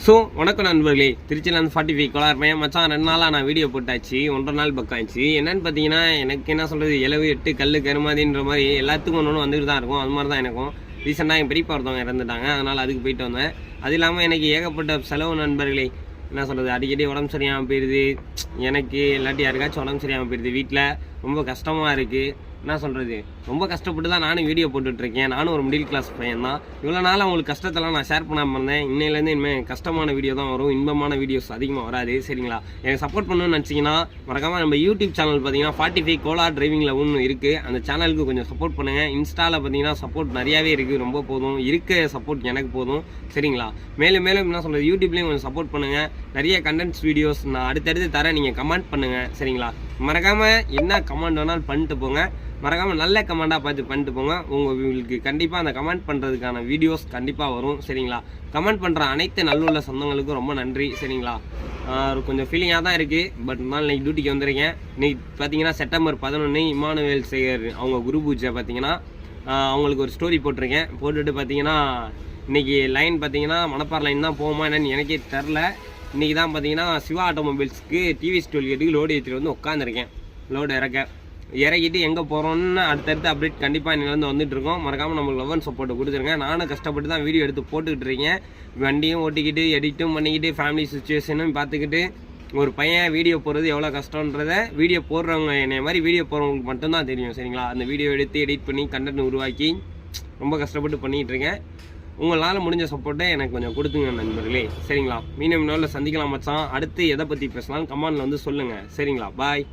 So வணக்கம் நண்பர்களே, திருச்சியிலேருந்து 45 கோலார் பையன் மச்சான் 2 நாளாக நான் வீடியோ போட்டாச்சு, 1.5 நாள் பக்கம் ஆச்சு. என்னென்னு பார்த்தீங்கன்னா, எனக்கு என்ன சொல்கிறது, இலவு 8 கல் கருமாதின்ற மாதிரி எல்லாத்துக்கும் ஒன்று வந்துட்டு தான் இருக்கும். அது மாதிரி தான் எனக்கும். ரீசெண்டாக என் பெரியப்பா ஒருத்தவங்க இறந்துட்டாங்க, அதனால் அதுக்கு போயிட்டு வந்தேன். அது இல்லாமல் எனக்கு ஏகப்பட்ட செலவு நண்பர்களே. என்ன சொல்கிறது, அடிக்கடி உடம்பு சரியாமல் போயிடுது, எனக்கு இல்லாட்டி யாருக்காச்சும் உடம்பு சரியாமல் போயிடுது, வீட்டில் ரொம்ப கஷ்டமாக இருக்குது. என்ன சொல்கிறது, ரொம்ப கஷ்டப்பட்டு தான் நானும் வீடியோ போட்டுட்ருக்கேன். நானும் ஒரு மிடில் கிளாஸ் பையன் தான். இவ்வளோ நாள் அவங்களுக்கு கஷ்டத்தெல்லாம் நான் ஷேர் பண்ணாமல் இருந்தேன். இன்னையிலேருந்து இனிமேல் கஷ்டமான வீடியோ தான் வரும், இன்பமான வீடியோஸ் அதிகமாக வராது. சரிங்களா? எனக்கு சப்போர்ட் பண்ணணும்னு நினச்சிங்கன்னா மறக்காமல் நம்ம யூடியூப் சேனல் பார்த்தீங்கன்னா 45 கோலார் டிரைவிங்கில் ஒன்று இருக்குது, அந்த சேனலுக்கு கொஞ்சம் சப்போர்ட் பண்ணுங்கள். இன்ஸ்டாவில் பார்த்தீங்கன்னா சப்போர்ட் நிறையாவே இருக்குது, ரொம்ப போதும். இருக்க சப்போர்ட் எனக்கு போதும். சரிங்களா? மேலும் மேலும் என்ன சொல்கிறது, யூடியூப்லேயும் கொஞ்சம் சப்போர்ட் பண்ணுங்கள். நிறைய கண்டென்ட்ஸ் வீடியோஸ் நான் அடுத்தடுத்து தரேன், நீங்கள் கமெண்ட் பண்ணுங்கள். சரிங்களா? மறக்காமல் என்ன கமெண்ட் வேணாலும் பண்ணிட்டு போங்க, மறக்காமல் நல்ல கமெண்டாக பார்த்து பண்ணிட்டு போங்க. உங்களுக்கு கண்டிப்பாக அந்த கமெண்ட் பண்ணுறதுக்கான வீடியோஸ் கண்டிப்பாக வரும். சரிங்களா? கமெண்ட் பண்ணுற அனைத்து நல்லுள்ள சொந்தங்களுக்கும் ரொம்ப நன்றி. சரிங்களா? கொஞ்சம் ஃபீலிங்காக தான் இருக்குது, பட் நான் இன்றைக்கி டியூட்டிக்கு வந்திருக்கேன். இன்றைக்கி பார்த்தீங்கன்னா செப்டம்பர் 11 இமானுவேல் சேகர் அவங்க குரு பூஜை பார்த்தீங்கன்னா அவங்களுக்கு ஒரு ஸ்டோரி போட்டிருக்கேன். போட்டுட்டு பார்த்தீங்கன்னா இன்றைக்கி லைன் பார்த்தீங்கன்னா மணப்பாறை லைன் தான் போகுமா என்னன்னு எனக்கே தெரில. இன்றைக்கி தான் பார்த்தீங்கன்னா சிவா ஆட்டோமொபைல்ஸ்க்கு டிவிஎஸ் டோல்கேட்டுக்கு லோடு ஏற்றிட்டு வந்து உட்காந்துருக்கேன். லோடு இறக்கிட்டு எங்கே போகிறோன்னு அடுத்தடுத்து அப்டேட் கண்டிப்பாக இன்னிலேருந்து வந்துட்டுருக்கோம். மறக்காமல் நம்மளுக்கு லவ் அண்ட் சப்போர்ட்டை கொடுத்துருங்க. நானும் கஷ்டப்பட்டு தான் வீடியோ எடுத்து போட்டுக்கிட்டு இருக்கேன். வண்டியும் ஓட்டிக்கிட்டு எடிட்டும் பண்ணிக்கிட்டு ஃபேமிலி சுச்சுவேஷனும் பார்த்துக்கிட்டு ஒரு பையன் வீடியோ போடுறது எவ்வளோ கஷ்டன்றதை வீடியோ போடுறவங்க என்னை மாதிரி வீடியோ போடுறவங்களுக்கு மட்டும்தான் தெரியும். சரிங்களா? அந்த வீடியோ எடுத்து எடிட் பண்ணி கண்டென்ட் உருவாக்கி ரொம்ப கஷ்டப்பட்டு பண்ணிகிட்டு இருக்கேன். உங்களால் முடிஞ்ச சப்போர்ட்டை எனக்கு கொஞ்சம் கொடுத்துங்க நண்பர்களே. சரிங்களா? மீண்டும் இன்னொரு சந்திக்கலாம் மச்சான். அடுத்து எதை பற்றி பேசலாம் கமெண்டில் வந்து சொல்லுங்கள். சரிங்களா? பாய்.